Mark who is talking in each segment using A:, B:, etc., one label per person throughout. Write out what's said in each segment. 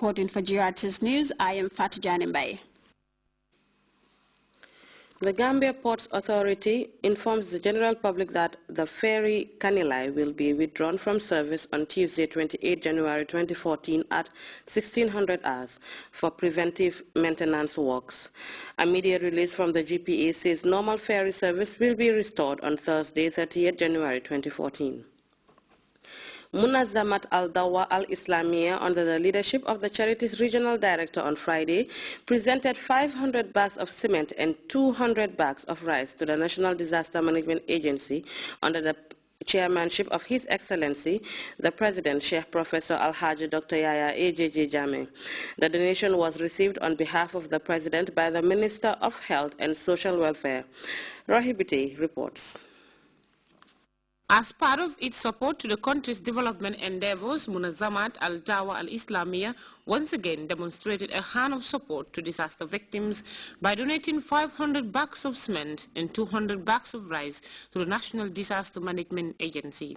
A: Reporting for Grts News, I am Fatijani Mbaye.
B: The Gambia Ports Authority informs the general public that the ferry Kanilai will be withdrawn from service on Tuesday, 28 January 2014 at 1600 hours for preventive maintenance works. A media release from the GPA says normal ferry service will be restored on Thursday, 30 January 2014. Munazamat al-Dawa al-Islamiyya, under the leadership of the charity's regional director on Friday, presented 500 bags of cement and 200 bags of rice to the National Disaster Management Agency under the chairmanship of His Excellency, the President, Sheikh Professor Alhaji Dr. Yaya AJJ Jammeh. The donation was received on behalf of the President by the Minister of Health and Social Welfare. Rahibite reports.
C: As part of its support to the country's development endeavors, Munazamat al-Dawa al-Islamiyya once again demonstrated a hand of support to disaster victims by donating 500 bags of cement and 200 bags of rice to the National Disaster Management Agency.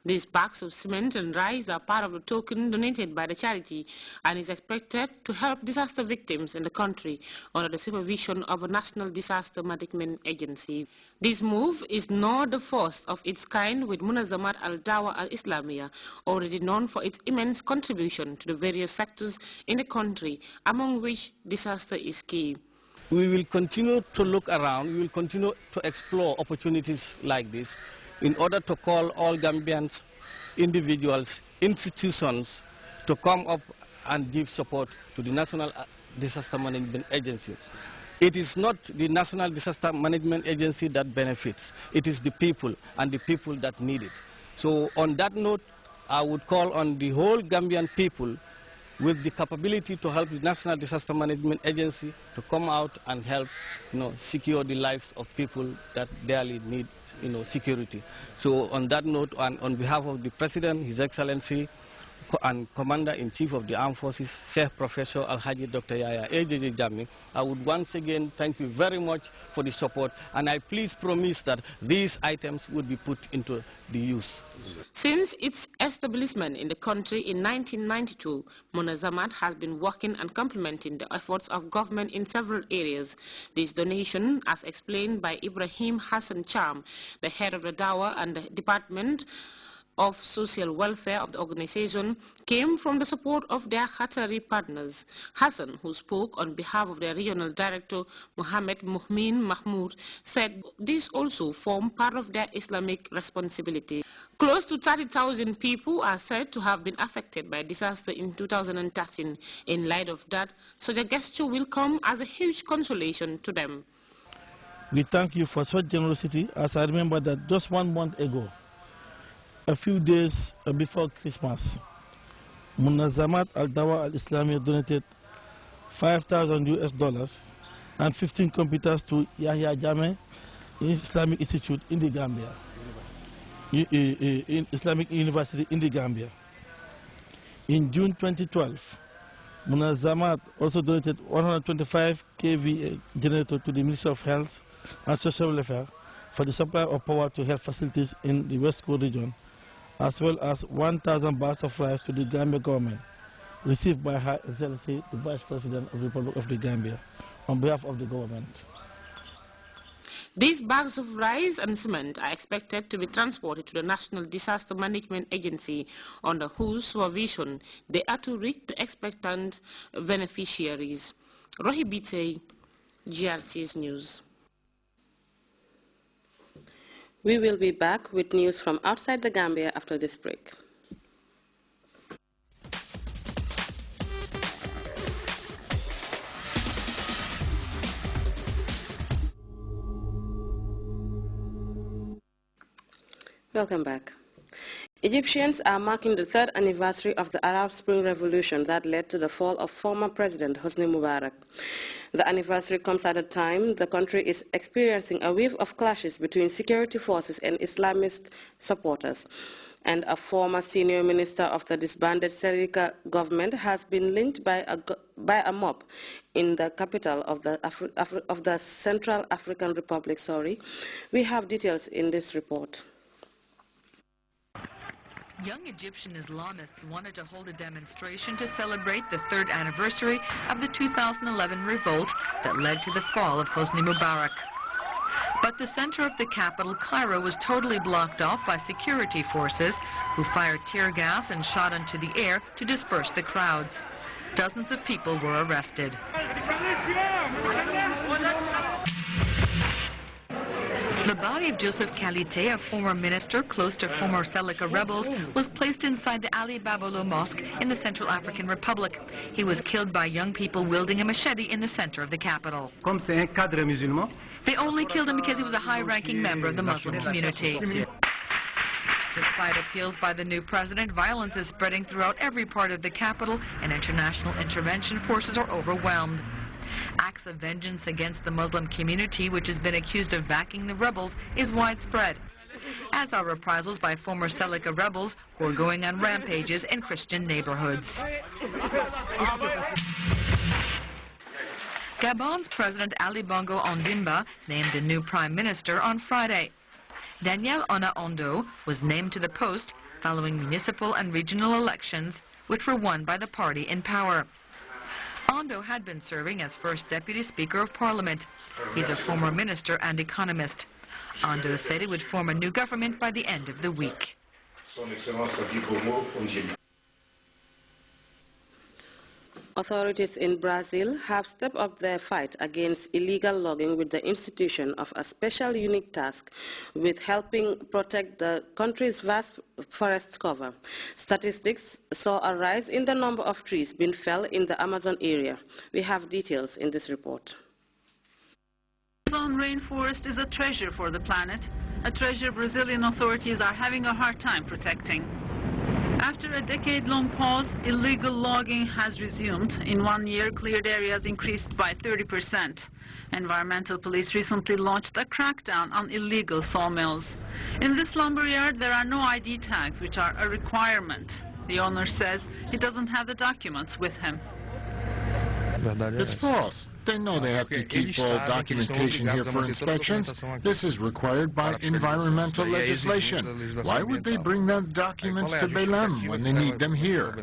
C: These bags of cement and rice are part of the token donated by the charity and is expected to help disaster victims in the country under the supervision of a National Disaster Management Agency. This move is not the first of its kind, with Munazamat al-Dawa al-Islamiyya already known for its immense contribution to the various sectors in the country, among which disaster is key.
D: We will continue to look around, we will continue to explore opportunities like this in order to call all Gambians, individuals, institutions to come up and give support to the National Disaster Management Agency. It is not the National Disaster Management Agency that benefits, it is the people and the people that need it. So on that note, I would call on the whole Gambian people with the capability to help the National Disaster Management Agency to come out and help, secure the lives of people that dearly need, security. So on that note, and on behalf of the President, His Excellency, and Commander-in-Chief of the Armed Forces, Sheikh Professor Alhaji Dr. Yaya AJJ Jammeh, I would once again thank you very much for the support, and I please promise that these items would be put into the use.
C: Since its establishment in the country in 1992, Munazamat has been working and complementing the efforts of government in several areas. This donation, as explained by Ibrahim Hassan Cham, the head of the Dawa and the Department of Social Welfare of the organization, came from the support of their Qatari partners. Hassan, who spoke on behalf of their regional director, Mohammed Muhmin Mahmoud, said this also formed part of their Islamic responsibility. Close to 30,000 people are said to have been affected by disaster in 2013. In light of that, such a gesture will come as a huge consolation to them.
E: We thank you for such generosity, as I remember that just 1 month ago, a few days before Christmas, Munazamat al-Dawa al-Islamiyya donated $5,000 and 15 computers to Yahya Jammeh Islamic Institute in the Gambia, in Islamic University in the Gambia. In June 2012, Munazamat also donated 125 kVA generator to the Ministry of Health and Social Welfare for the supply of power to health facilities in the West Coast region, as well as 1,000 bags of rice to the Gambia government, received by Her Excellency, the Vice President of the Republic of the Gambia, on behalf of the government.
C: These bags of rice and cement are expected to be transported to the National Disaster Management Agency, under whose supervision they are to reach the expectant beneficiaries. Rohibite, Grts News.
B: We will be back with news from outside the Gambia after this break. Welcome back. Egyptians are marking the 3rd anniversary of the Arab Spring Revolution that led to the fall of former President Hosni Mubarak. The anniversary comes at a time the country is experiencing a wave of clashes between security forces and Islamist supporters, and a former senior minister of the disbanded Serika government has been linked by a mob in the capital of the Central African Republic. We have details in this report.
F: Young Egyptian Islamists wanted to hold a demonstration to celebrate the 3rd anniversary of the 2011 revolt that led to the fall of Hosni Mubarak. But the center of the capital, Cairo, was totally blocked off by security forces who fired tear gas and shot into the air to disperse the crowds. Dozens of people were arrested. The body of Joseph Kalite, a former minister close to former Seleka rebels, was placed inside the Ali Babolo Mosque in the Central African Republic. He was killed by young people wielding a machete in the center of the capital. They only killed him because he was a high-ranking member of the Muslim community. Despite appeals by the new president, violence is spreading throughout every part of the capital, and international intervention forces are overwhelmed. Acts of vengeance against the Muslim community, which has been accused of backing the rebels, is widespread, as are reprisals by former Seleka rebels who are going on rampages in Christian neighborhoods. Gabon's President Ali Bongo Ondimba named a new prime minister on Friday. Daniel Ona-Ondo was named to the post following municipal and regional elections, which were won by the party in power. Ondo had been serving as first deputy speaker of parliament. He's a former minister and economist. Ondo said he would form a new government by the end of the week.
B: Authorities in Brazil have stepped up their fight against illegal logging with the institution of a special unit tasked with helping protect the country's vast forest cover. Statistics saw a rise in the number of trees being felled in the Amazon area. We have details in this report.
G: The Amazon rainforest is a treasure for the planet, a treasure Brazilian authorities are having a hard time protecting. After a decade-long pause, illegal logging has resumed. In 1 year, cleared areas increased by 30%. Environmental police recently launched a crackdown on illegal sawmills. In this lumberyard, there are no ID tags, which are a requirement. The owner says he doesn't have the documents with him.
H: It's false. They know they have to keep all documentation here for inspections. This is required by environmental legislation. Why would they bring them documents to Belém when they need them here?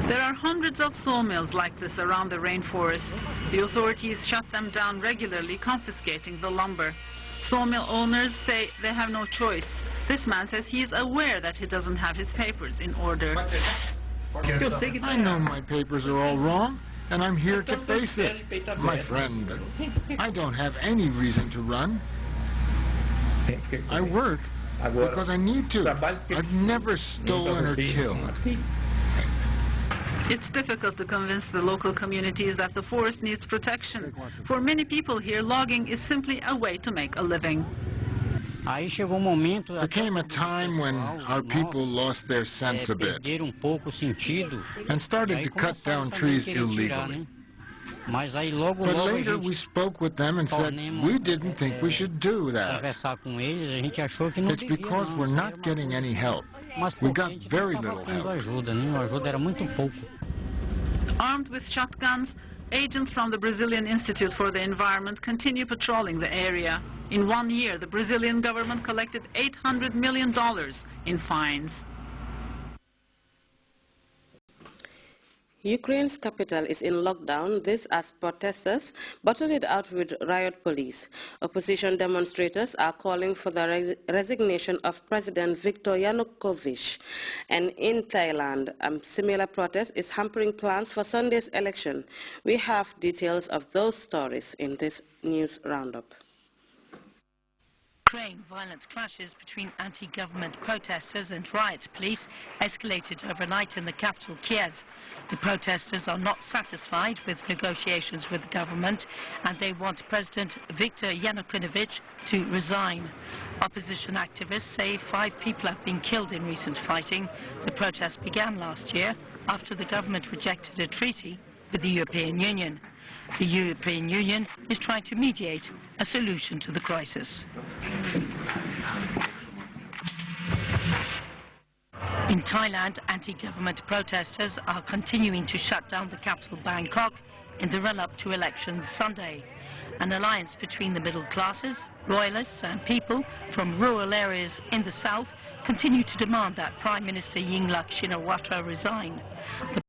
G: There are hundreds of sawmills like this around the rainforest. The authorities shut them down regularly, confiscating the lumber. Sawmill owners say they have no choice. This man says he is aware that he doesn't have his papers in order.
H: I know my papers are all wrong, and I'm here to face it. My friend, I don't have any reason to run. I work because I need to. I've never stolen or killed.
G: It's difficult to convince the local communities that the forest needs protection. For many people here, logging is simply a way to make a living.
H: There came a time when our people lost their sense a bit and started to cut down trees illegally. But later we spoke with them and said we didn't think we should do that. It's because we're not getting any help. We got very little help.
G: Armed with shotguns, agents from the Brazilian Institute for the Environment continue patrolling the area. In 1 year, the Brazilian government collected $800 million in fines.
B: Ukraine's capital is in lockdown, this as protesters battled it out with riot police. Opposition demonstrators are calling for the resignation of President Viktor Yanukovych. And in Thailand, a similar protest is hampering plans for Sunday's election. We have details of those stories in this news roundup.
I: Ukraine, violent clashes between anti-government protesters and riot police escalated overnight in the capital, Kiev. The protesters are not satisfied with negotiations with the government, and they want President Viktor Yanukovych to resign. Opposition activists say 5 people have been killed in recent fighting. The protest began last year after the government rejected a treaty with the European Union. The European Union is trying to mediate a solution to the crisis. In Thailand, anti-government protesters are continuing to shut down the capital Bangkok in the run-up to elections Sunday. An alliance between the middle classes, Royalists and people from rural areas in the south continue to demand that Prime Minister Yingluck Shinawatra resign.